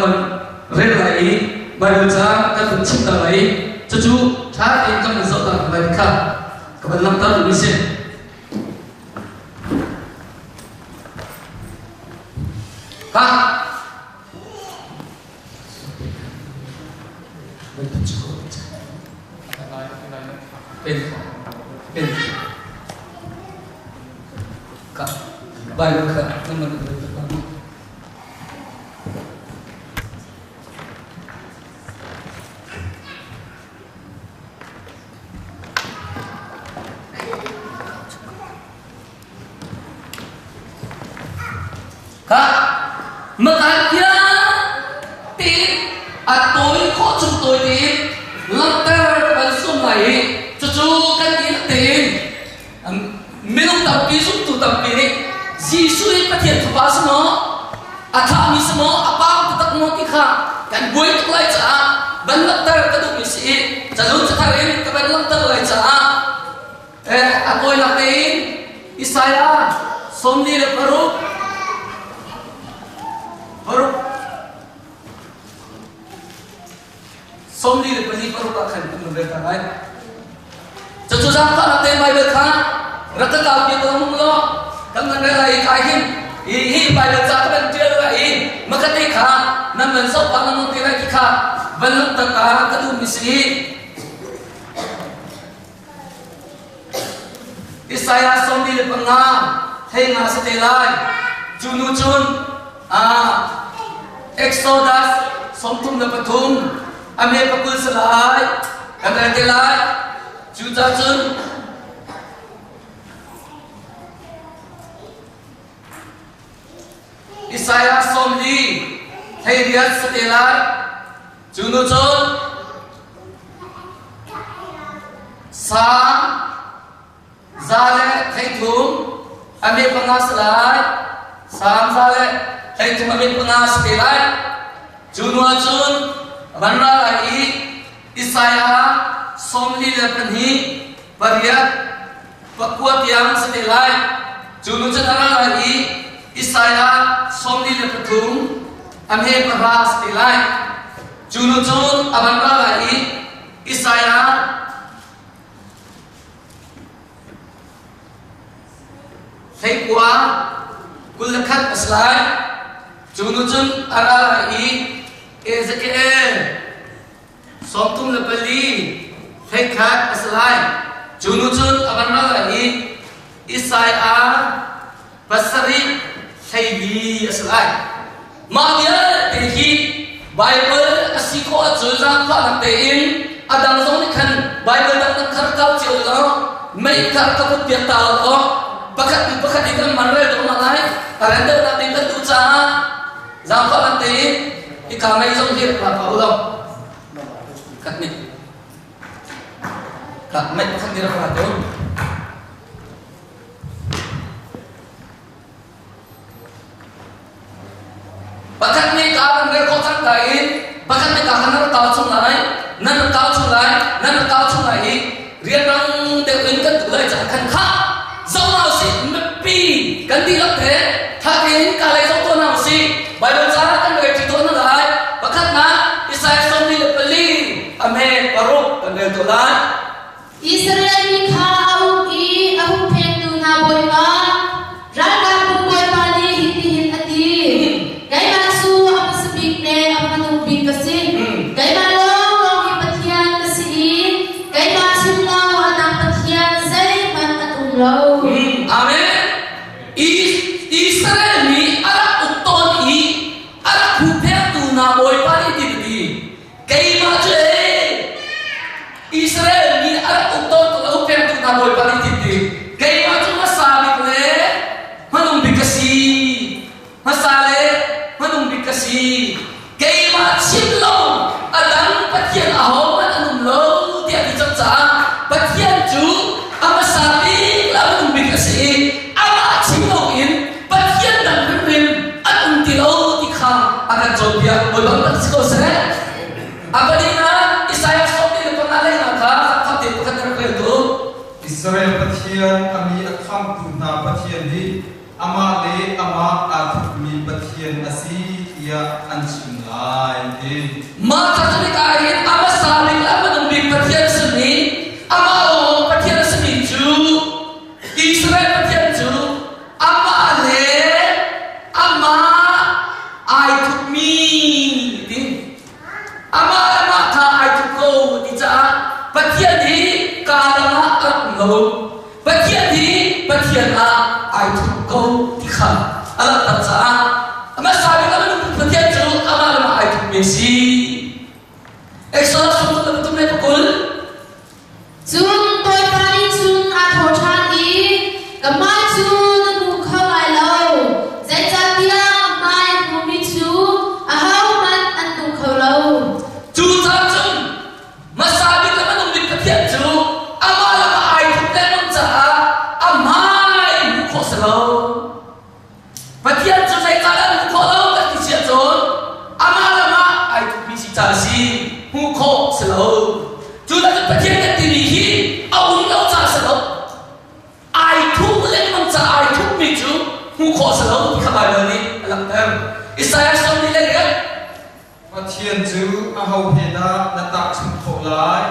มันเรื่องอะไรบางจ้าก็ถึงชิดอะไรจู่ๆท้าเองก็มันสดอะไรค่ะก็มันลำต้นมิเช่ค่ะไม่ต้องจุกเป็นค่ะบางค่ะนั่นมันเป็นตัวนี้ค่ะเมื่อกี้ตีตัวข้อจุดตัวนี้ลังแต่เป็นสุ่มไหนจู่ๆกันยินตีไม่ต้องตัดปีสุ่มตัวตัดปีนี้จีสุยปฏิทินภาษณะอาธามิสมะapaตัดโนติค่ะกันบุยตุไลจ้าบันลังแต่กระดูกมิสีจะลุ้นจะทำเองกับบันลังแต่ไลจ้าตัวนักเตะอิสายาสมดีเลยปรุสมดีเลยปนีปรุกขันตุนเบต้าไงจะจู่ๆก็นักเตะไม่เบิกค่ะรัตกาลเกี่ยวกับมึงล้อกันนั่นอะไรใครหินอีไปเบิกจากเป็นเจ้าอะไรมักติค่ะนั่นเป็นสอบปานนั่นที่ไรกี่ค่ะวันนั้นตากากระดูมิสีอิสายาสมดีเลยปังงาให้งาสเตลัยจูนูจุนเอ็กโซดัสสมทุมและปฐุมอเมริกากุลสลายกันนั่นที่ไรจูจ้าจุนอิสายาสมดีให้เรียนสเตลัยจูนูจุนสามซาเลให้ถุงอเมริกาสลายสามซาเลให้ถุงอเมริกาสเตลัยจูนูจุนวันละอีอิสายาสมดีและปนีปริยัติประกวดยังสเตลัยจูนูจุนวันละอีอิสายาสมดีและปฐุมอเมริกาสเตลัยจูนูจุนวันละอีอิสายาให้กว่ากุลขัดอัสไลจูนุจุนอาราอีเอซเกเอสมทุมเลปลีให้ขัดอัสไลจูนุจุนอาบันราอีอิสายาปัสริให้ดีอัสไลมาเดียเด็กไบเบิลอสิโกอจุจังฟ้านักเตอินอดัมซงนิคันไบเบิลดังนักขัดเก้าเจียวล้อไม่ขัดกับเปียตาล้อpakat ikan manre tu malai, kalender nanti kan tu cah, zampa nanti ikan mai jom hir apa ulam, kat ni, kat mai pakat dia apa tu, pakat ni kawan rekotan kain, pakat ni kawan nak tahu cungai, nak tahu cungai, riang dewin kan tu leh jangan kah. Zona si mepi ganti latte thakin kalai zona na si Bible sa kan gai tito na lai bakat na Isaiah somni le pali ame paruk kan le to lai Israel ni khau I ahu phen tu na boy ma raga pu boy pa ni hitin ati gai ma su apa sebik ne apa tu bin kasi gai ma long I pathian kasi gai ma sim lao anang pathian zai man atum lao Amen. Israel ni arak uton I arak hupet tu na boy pali titi. Kay maje. Israel ni arak uton tu na hupet tu na boy pali titi. Kay maje masabi ko manung bikasi. Masale manung bikasi. Kay maje long adang patyan ahom anum lo tiap dicapca. Patyan ju amasabi lamun bikasi. Akan jawabnya bolong tak sekosre. Apa dia? Isaiah somni le pengalih naka kapten bukan terkait itu. Israel patian kami akan tuna patian di ama le ama at mi patian asi tia an sim lai ti ma ta ni ka hin ama saling la ma dum bi pathian sami ama o pathian sami chu Israel pathian chu ama le ama ai thuk mi ti ama tha ai thuk ko ti cha pathian ni ka la ak ngo pathian ni pathian a ai thuk ko ti kha ala ta cha ama saling la ma dum pathian chu ama la ai thuk mi si Exodus untuk betul betul pukul. Jun tôi pani jun a thor than i kamai jun nu khawai lo zai cha tia mai nu mi chu a hau man an tu khaw lo Chu sam chun masabi la manung di pathian chu ama la ma ai thuk le mong cha amai nu kho salo pathian chu zai ka la nu kho lo ka ti sia chon ama la ma ai thuk mi si cha si hu kho salo chu la ka pathian ka ti ni hi au lo cha salo ai thuk le mong cha ai thuk mi chu hu kho salo ti kha ba ni alam tam Isaiah som ni le ga Pathian chu a hau he da na ta chim kho lai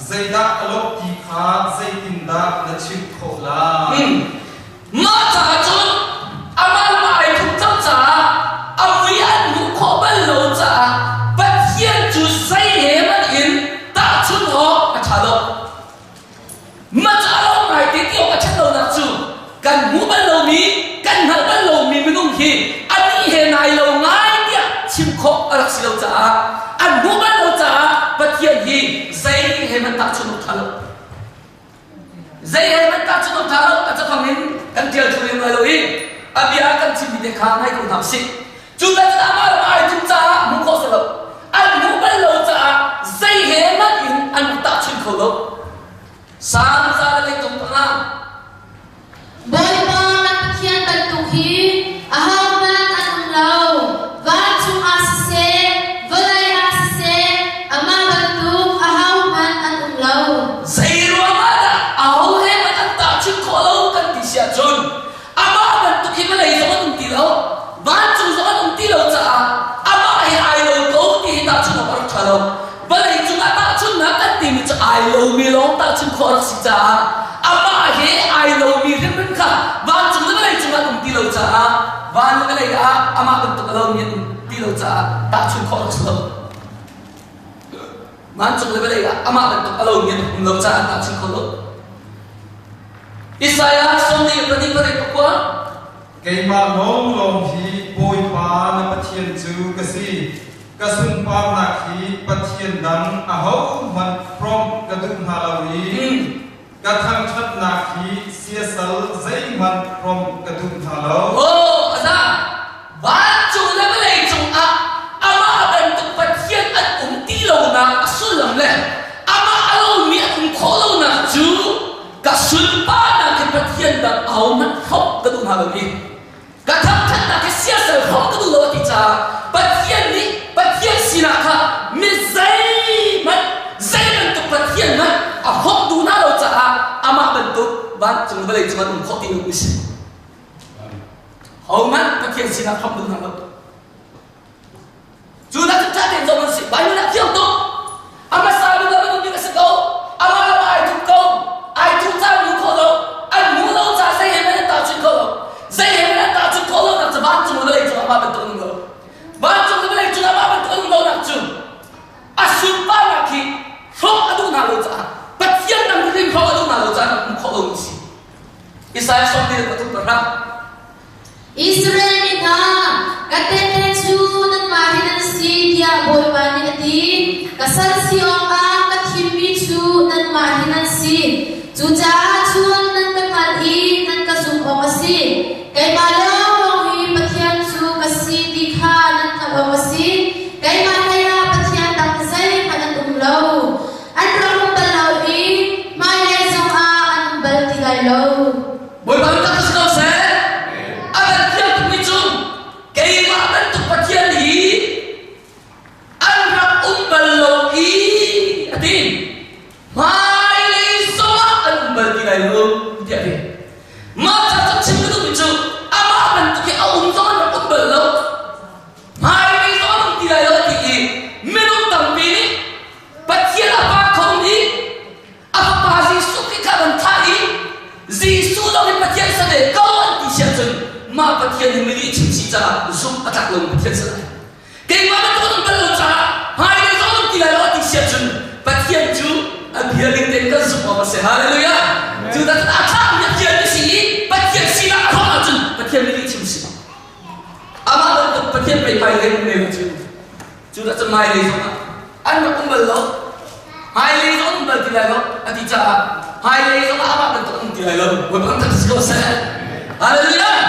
zai da alok ti kha zai tin da na chim kho lai ma cha chun amal ma ai thuk chang cha amui an mu kho ban lo cha pathian chu sai he man in ta chun ho ka cha lo ma cha lo mai ti ti ka cha lo na chu kan mu ban lo mi kan hal ban lo mi minung hi ani he nai lo ngai dia chim kho alak si lo cha an mu ban lo cha pathian hi sai he man ta chun ho lo Zai hai man ta chun thalo acha phangin kan tial thulim lo in abia kan chimi de kha nai ko nam si chu la ta ma ma ai chu cha mu ko so lo an mu ban lo cha zai he man in an ta chun ko lo sam sa le tum pa boy ba man pathian tan tu hi a hau man an lo va chu a se volai a se ama ban tu a hau man an lo zai ro ma da au he man an ta chun ko lo kan ti sia chun ama ban tu ki ma lai zo tum ti lo ba chu zo tum ti lo cha ama he ai lo ko ti ta chun ba tha lo ba lai chu ta chun na kan ti mi cha ai lo mi lo ta chun ko ra si cha ama he ai lo mi rim ben kha ba chu na lai chu na tum ti lo cha ba na lai a ama ban tu lo mi tum ti lo cha ta chun ko ra si lo man chung le bele ga ama ban tu alo mi tum lo cha ta chun ko lo Isaiah som ni pani pare pakwa cái mà long long hi bôi pa na Pathian chu ka si ka sun pa na khi Pathian dang a hau man from ka dum halawi ka thang chat na khi sia sal zai man from ka dum halaw oh aza ba chung le bele chung a ama ban tu pathian at ti lo na asulam le ama alo mi kho lo na chu ka sun pa na ke pathian dang au man khop ka dum halawi ka thang chat na ke sia sal khop ka dum lo ti cha pathian sina kha mi zai man tu pathian na a khop du na lo cha ama ban tu ban chung bele chung dum khop ti lu si hầu man pathian sina khop du na lo chu da cha den zo man si bai na thiam tu ama sa lu da lu ni ka sa ko ama la ai tu ko ai tu cha lu ko lo an mu lo cha sai he man ta chun ko lo sai he man ta chun ko lo na cha ban chung bele chung ama ban tu lo ban chung bele chung ama ban tu lo na chu asun pa na ki khop adu na lo cha pathian nam rim khop adu na lo cha na ko lo si Isaiah som ni ka tu pra Israel ni na katete chu nan mahinan si dia boy pani ati kasal siong a kathim mi chu nan mahinan si chu cha chun nan kakal i nan kasum o kasi kay malaw long hi pathian chu kasi di kha nan ka o kasi kay malaya pathian tak zai kanan umlo an rong balaw i mai le zong a an bal ti lai lo boy ban ta ka sa se aban thiam tu mi chung kay ma ban bia linh tên kan su ma se hallelujah chu ta ta tha ya kian si pathian si la ko ma chu pathian li chim si ama ta pathian pai pai le ne chu ta cha mai le so an ma kum lo hai le so kum ti la lo ati cha hai le so ama ta kum ti la lo wa ban ta ko se hallelujah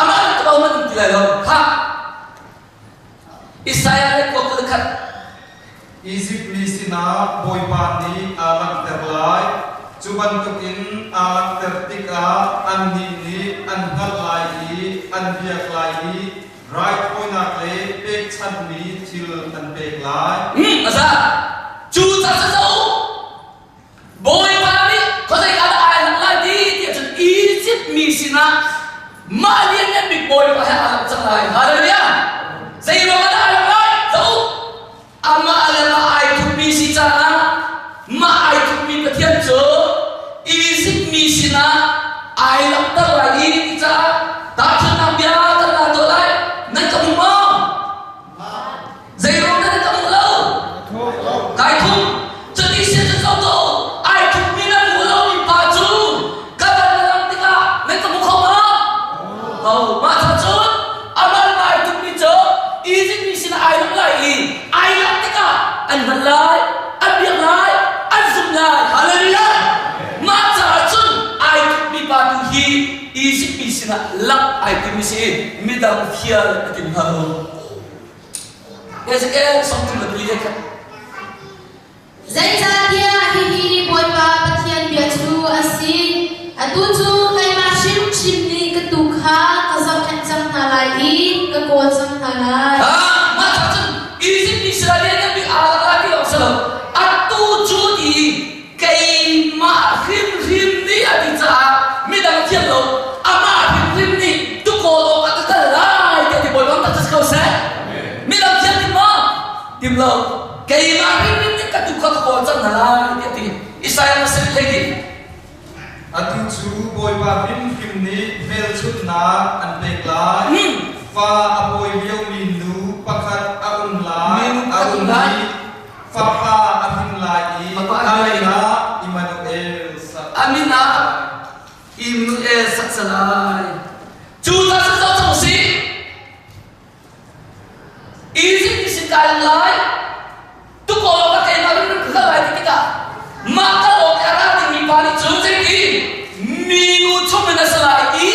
ama ta ba ma ti la lo ha Isaiah le ko ko khat Egypt lisina boy pani alam terlai cuban tukin alam tertika anhini anhalai anbiaklai right poinak le pek chanmi til anpeklai asa chu ta sa zo boy pani ko sai ala ai la di ti chu Egypt lisina malian ne big boy pa ha changai hallelujah sai ro ala lai zo ama alama ai thuk mi si cha ma ai thuk mi pathian cho Egypt mi sina ai lam ta lai ni cha ta thun na bia ta la to lai na ka mu ma zai ro na ka mu lo kai thum cho ni si cha to ai thuk mi na mu lo ni pa chu ka ba na lam ti ka na ka mu kho ma ma cha chu ama ai thuk mi cho Egypt mi sina ai lam lai ai lam an halai an biang lai an zum lai hallelujah ma cha chun ai mi pa tu hi Egypt mi sina lak ai ti mi si mi dam khial atin halo Ezekiel song tu le bli ka Zai cha dia hi boy pa pathian bia chu asin atu chu kai ma shim ni ka tu kha ka zam kan cham na lai hi ka ko cham na lai ma cha chun Egypt mi sina le na bi ala ti lo salo atu chu di kai ma him ni ati cha mi dam khial lo ama him ni tu ko lo ka ta lai ka ti boy bang ta ska se mi dam khial ti ma tim lo kai ma him ni ka tu ka ko cham na lai ti Isaiah na se le di atu chu boy pa him ni mel chut na anpeklai fa apoy liu min nu pakhat aun lai aun ni fa pa ahin lai amina Immanuel Amina Immanuel saksalai chu ta sa zo so si Egypt ni sin kai lai tu ko ka kai ma rin ka lai ti ka ma ka o ka ra ti mi pa ni chu se ki mi nu chu me na salai i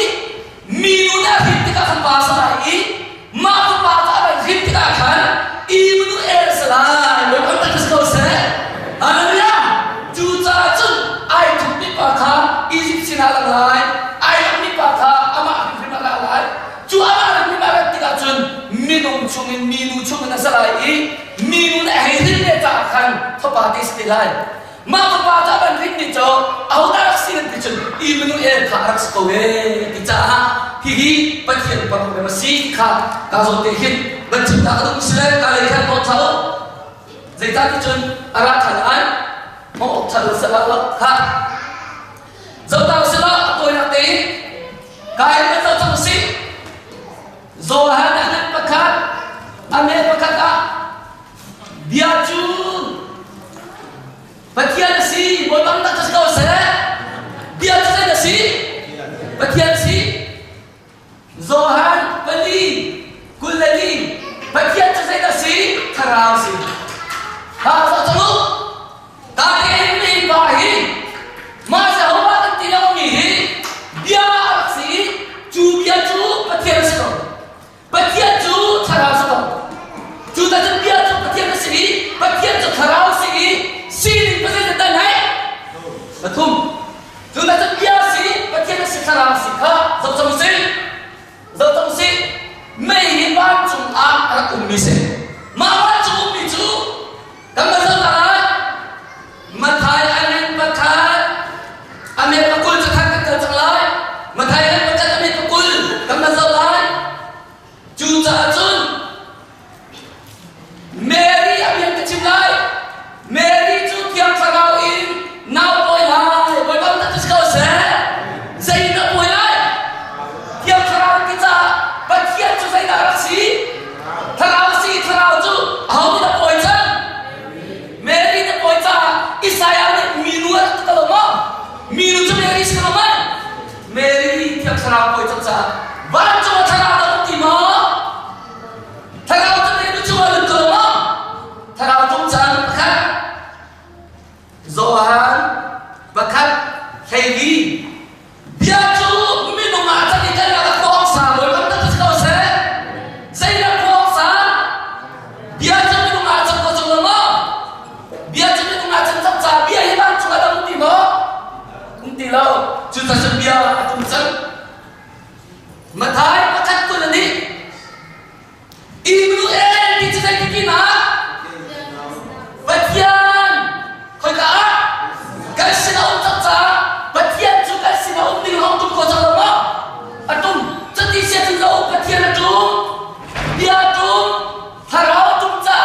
mi nu na hit ti ka pa salai i ma ko pa ta ba hit ti ka khan Immanuel salai lo ka ta ko se hallelujah chu cha chun ai tu mi pa kha Egypt sin ala lai ai mi pa kha ama mi pa la lai chu ama mi ma ti ka chun mi nu chung na salai i mi nu na hai rin ne ta khan tho pa ti sti lai ma ko pa ta ban rin ni cho au da sin ti chun Immanuel kha rak ko we ti cha hi pa thian pa ko ma si kha ka zo te hin ban chim ta dum sile ka le kha ko thao zai ta ti chun ara than ai mo thal sa la kha zo ta sa la ko na te kai ma zo ta si zo ha na pa kha ame pa kha dia chu Pathian si boy bang ta ka se dia chu sai da si Pathian si Zohan Bali Kulali Pathian chu sai da si Tharau si ha so chamu ta ke ni ba hi ma sa ho ba ti lo ni hi dia si chu bia chu Pathian si ko Pathian chu Tharau si ko chu ta chu bia chu Pathian si Pathian chu Tharau si si ni pa sai da nai Bathum chu ta chu bia si Pathian si Tharau si kha so chamu si zo tông si mấy hiến ban chung áp ra cùng mi se mà ban chung mi chu cảm ơn rất là mà thay anh em bắt khai anh em bắt cul cho khách các cơ chẳng lại mà thay anh em bắt anh em bắt cul cảm ơn rất là chu cha chun Mary anh em cái chim lại Mary chu tiang phao in nào bôi lại bôi băng ta chỉ có sẽ dây nó bôi lại Pathian chu sai da si tharau chu ta sebia atum san mathai pakat ko nani ibu di cita kina batian koi ka kasi na untak sa batian su kasi na umning hong tum ko sa lama atum jadi siya tu lau batian atum dia atum harau tum sa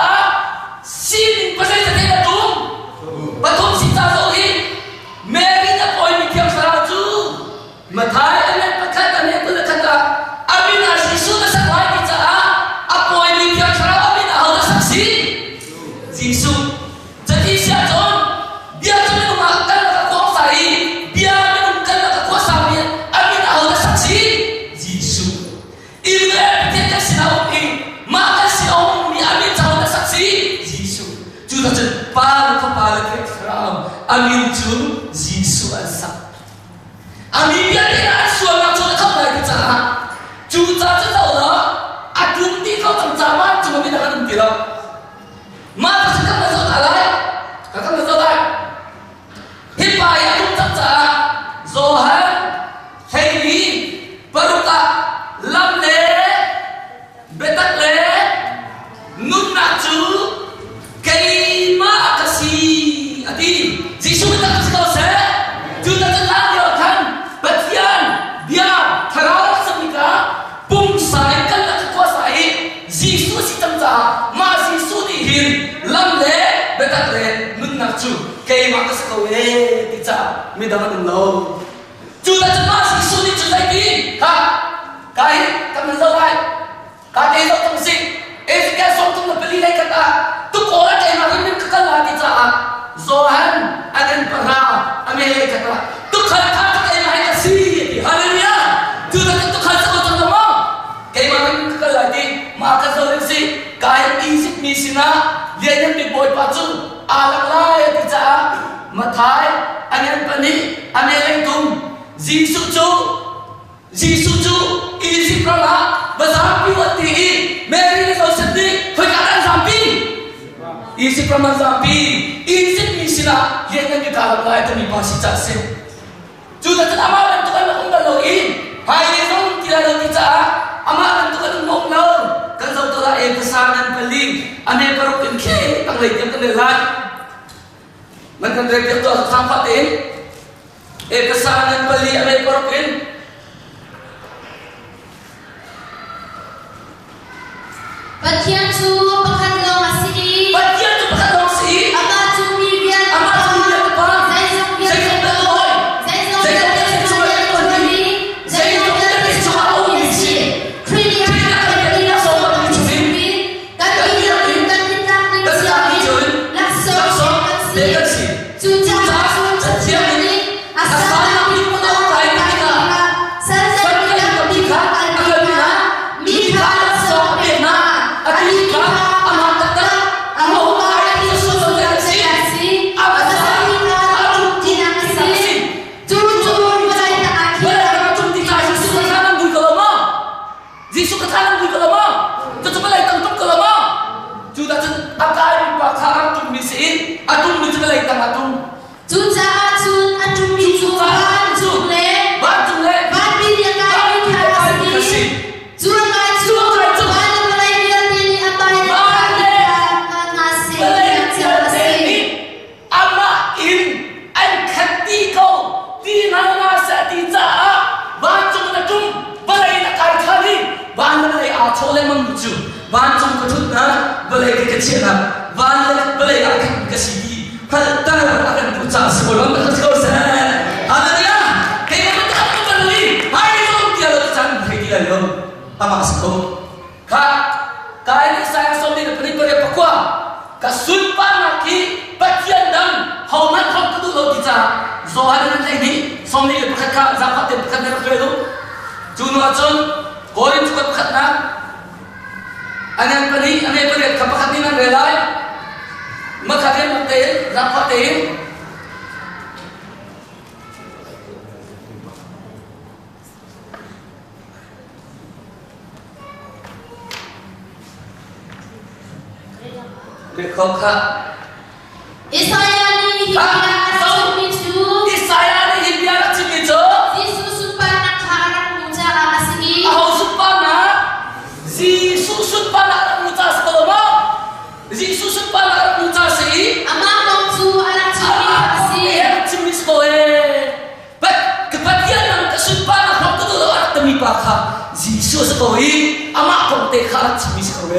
sin pasal sa dia atum batum si ta so hi Mary na poi mi kiam sarau tu mathai anet pakat anet ko kata amin asisu na sa lai kita apoi mi kiam sarau amin ahau na saksi Jisu jadi siya ton dia tu menguatkan kekuasaan dia menungkan kekuasaan amin ahau na saksi Jisu ibu dia sinau maka sinau mi amin ahau na saksi Jisu juta cepal kepala keram amin tu Jisu asa amin dia tidak suara tu kau lagi cara juta tahu lah adum di kau terjamah cuma kita kan tidak mata sekarang masuk alai kakak masuk alai hipai adum terja zohan hei baruka lamle betakle nun nacu kaima kasih adi Jisu kita kasih kau se juta tenang dia kan batian dia terang semika bungsa kan kekuasaan Jisu si terja ma Jisu dihin lamle betakle nun nacu kaima kasih kau tidak midangan lo juta tenang Jisu di juta ini kak kai kami zalai kaki itu tersik sekian suatu beli lagi kata tu korang yang hari ini kekal lagi cak zohan agen perah ambil kata tu kata yang hari kasih haleluya tu kata sekolah nama kayak hari ini kekal lagi maka zohan si kai isip misina dia yang dibuat pacu alam lain cak matai agen pani ambil tum Jisu cu isi prana bazampi wati Mary so sedih perkataan zampi isi prana zampi isi misina yang kita alai tu mipasi case juga tak amalan tu kan undang login hai ni song tidak ada kita amalan tu kan undang lo kan so tu lah kesanan beli ane perukin ke tang lagi yang kendelan macam dia tu sampatin kesanan beli ane perukin Batian tu pakat lo masih ama tu biar saya Isaya ni hibiara cumi tu. Isaya ni hibiara cumi tu. pa na mucha si Ama kong su anak chimi kasi. chimis ko but kapatian ng kasun pa na kung tulo at tami pa ka Jesus ko ama kong te ka chimis ko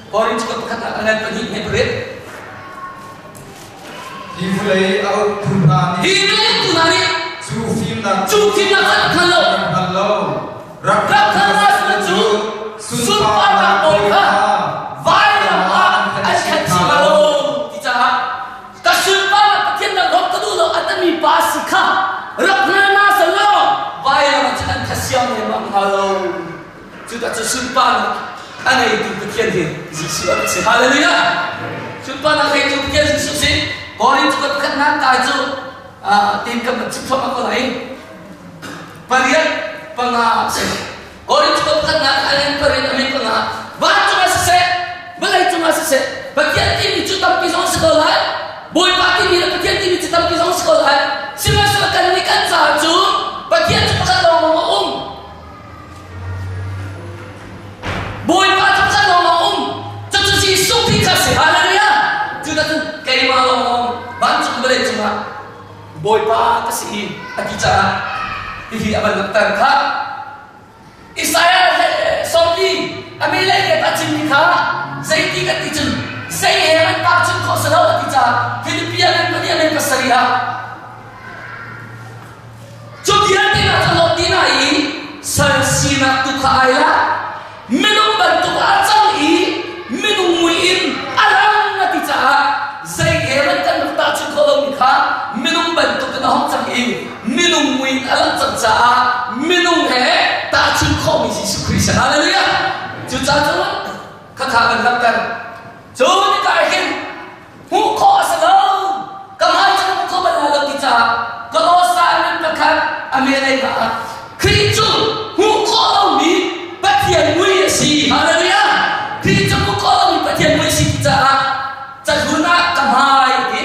Korin ko kata alat pagi hebret Hifulay au tunani. Hifulay tunani. Cufim na kalau. Rakkanas na cu. Sunpa na boyka. Vaya ma askat simalo. Kita kasunpa na patien na rok kadulo at mi pasika. Rakkanas lo. Vaya ma jangan kasyam ya manghalo. Sudah sunpa na. Ano itu patien din. Jesus. Haleluya. Sunpa na kayo patien Jesus Korin juga kena tajuk tim kebentuk apa lain. Parian pengasih. Korin juga kena kalian parian kami pengah. Bahan cuma sesek, belai cuma sesek. Bagian tim itu tapi pisang sekolah. Boy pati bila bagian tim itu tapi pisang sekolah. Semua akan nikan saju. Bagian cuma kan ngomong Boy pati kan ngomong Tentu si supi kasih haleluya. Sudah tu kayak malam bantu balik cuma boy pa kasi akicara hihi abang dokter ka isaya somni amile ke tachin ka sai ti ka tichin sai heran tachin ko sala akicara Filipina ni ani pasaria Jogian ti na talo dinai sarsina tu ka aila minum bantu acang minum muin alang na tica zai heran kan ta chu ko mi kha minum ban tu na hom chang minum muin alang chang cha minum he ta chu ko mi Jesus Christ hallelujah chu cha chu kha kha ban lam kan chu ni ka hin hu ko sa lo kam hai chu ko ban la tica ko lo sa nan ka kha amele ka kri chu hu ko lo mi pathian mui si hallelujah kri chu ko lo mi pathian mui si tica Caguna kamai ke,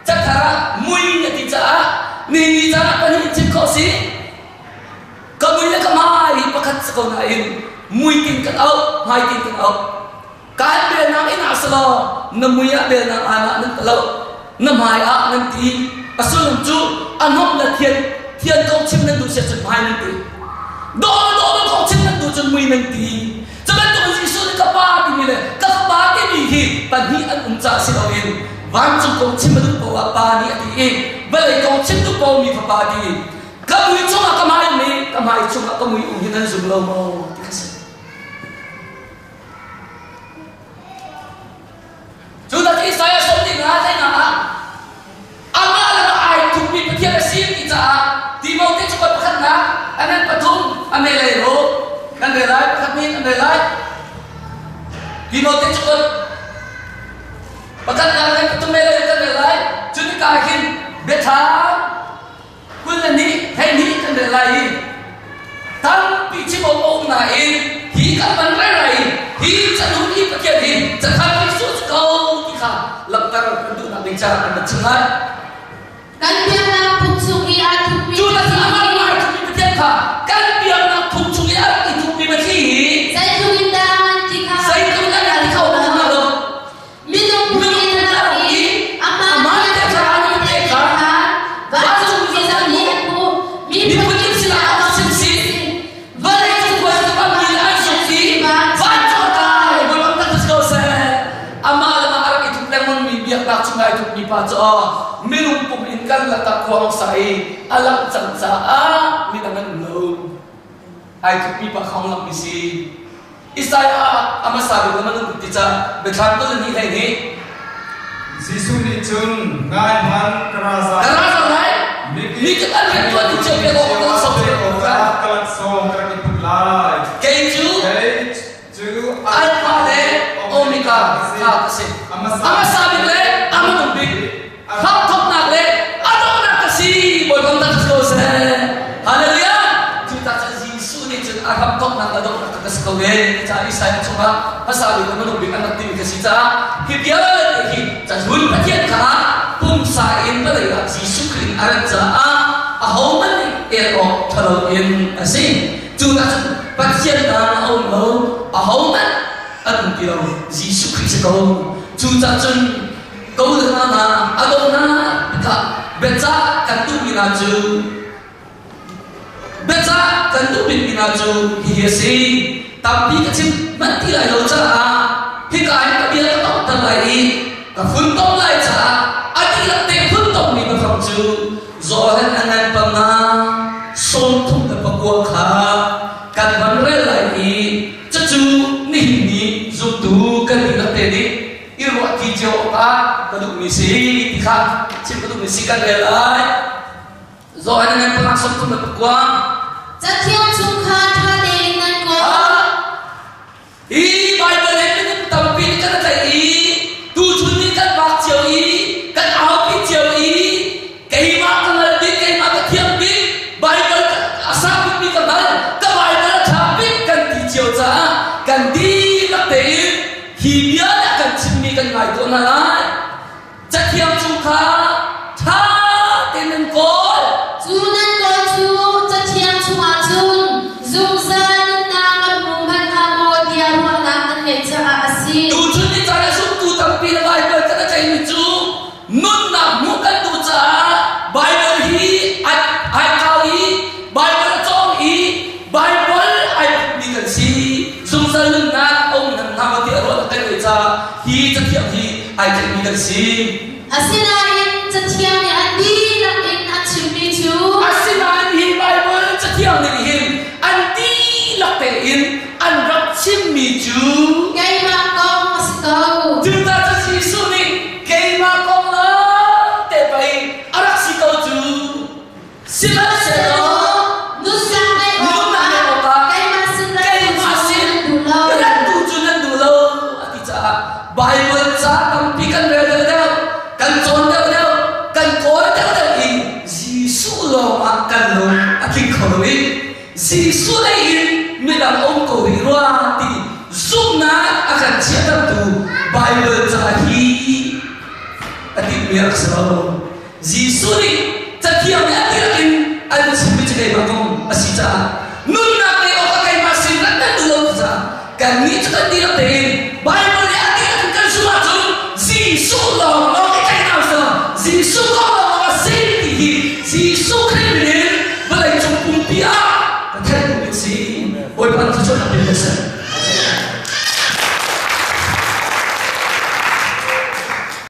cakara mui ni tica, ni cara pani cikosi, kamunya kamai pakat sekolah ini, mui tin kau, mai tin kau, kan dia nang ina selo, nemuya dia nang anak nang telo, nemai ak nanti, asul nanti, anom tian kau cim nanti siapa mai nanti, dolo kau cim nanti mui nanti. Sebab tu Yesus kapati ni le, kapati ni hi, pagi an umca silawin, wancung kau cimadu bawa pani ati balai kau cimdu bawa mi kapati, kamu cuma kamai cuma kamu uhinan zumlau mau dikasih. Sudah ti saya somni ngai na, amal na ai kupi pakai sim kita, di mau ti cepat pekat na, anan patung amelero. Kan belai, kami kan belai. Di motif cukup. Bahkan kalau kita melai kan belai, jadi kahin betah. Kuliah ni, ni kan belai. Tapi cuma orang lain, hi kan mengerai, hi cenderung hi pakai hi. Cakap Yesus kau kita lepar untuk nak bicara dengan cengar. Kan biar nak pucuk ia tu. Sudah selama ini tu biar kan biar nak pucuk ia itu mati. Saya tuindan jika di kau dah malu. Minum lagi, apa yang terjadi dengan baju kita lihatku, Dipunyai silakan sensi, balik tu buat panggilan sensi, baju kau belum tentu selesai. Amal makarap itu pelamun biak nak cuma itu dibaca. Minum pemerinkan letak kuang sai, alam cangca, minangan lo. Ai pipa khong lam bisi isaya ama sabi naman tita bethan to ni lai ni Jisu ni chun ngai man karasa lai ni kan kan to ni chope ko ko so ka kalat so kra ni putlai keju alpha le omega ka kasi ama sabi le ama numbi khap thok na le adon na kasi boy bang ta ko se hallelujah agam tok nang adok nak kaskawe cari saya cuma pasal itu menunggu anak tim kasita hibiala hi tajun patian ka pum sain balaya Yesus kring araja ahoman ero thalo in asin tu na patian na ono ahoman ân kiều Jesus Christ câu chú cha chân câu được na adon na ka becha kan tu mina chu becha kan tu mina chu hi si tapi ka chim man ti lai lo cha hi ka ai ka bia ka ta lai ka phun tông lại cha ati la te phun tông ni ba phong chu zo han anan pa na son thum da pa kwa kha kan van re lai ni cha chu ni zu tu kan ni la te ni i ro ki jo ta ka du mi si ti kha chim ka du mi si kan re lai zo han anan pa na son thum da pa kwa cha thiam chung kha tha de nan ko i bible le tam pin kan tai i tu chun ni kan bak chiao i kan ao pi chiao i kai ma kan la bi kai ma ka thiam bi bible asa bi kan mal ka bible tha bi kan ti chiao cha kan di la te hi bia la kan chim mi kan ngai to na lai cha thiam chung kha tha te nan ko chu nan ko chu cha thiam chung a chun zum san na ka mu han ha mo dia ro na an le cha asi tu chun ni cha la su tu tam pi la bible ka chai ni chu nun na mu kan tu cha bible hi ai kau hi bible chong hi bible ai ni kan si zum san nun na ông nan na ma ti ro kan le cha hi cha thiam hi ai kan ni kan si asina in cha thiam ni an di la in a chim mi chu asina hi bible cha thiam ni hin an ti lak te in an rap chim mi chu kai ma kong mas kau chúng ta cho chỉ số đi cây mà con nó để vậy arak si câu chú xin lỗi sẽ đó nu sang dai Nu o sang dai o ka ka. kai ma sin ra cây mà xin du lo cái tu chú nên đủ lâu ati cha bible cha tam pi kan re re đâu kan chọn đâu đâu kan coi đâu đâu in Giêsu lo mà kan lo ati khoi Giêsu này in mi làm ông cầu đi loa thì giúp na akan chia tâm tu Bible cha hi ati miyak sa Giêsu ni cha thiam ya ti in an sin mi chai ma kong asi cha nun na te o ka kai ma sin ran na du cha kan ni cha kan di la te Bible ya ti kan su ma chu Giêsu lo lo cái kai nào sa Giêsu ko lo ma sin ti hi Giêsu Christ ni ba lai chung pum pia ka thai mi si oi pan cha cho na pe sa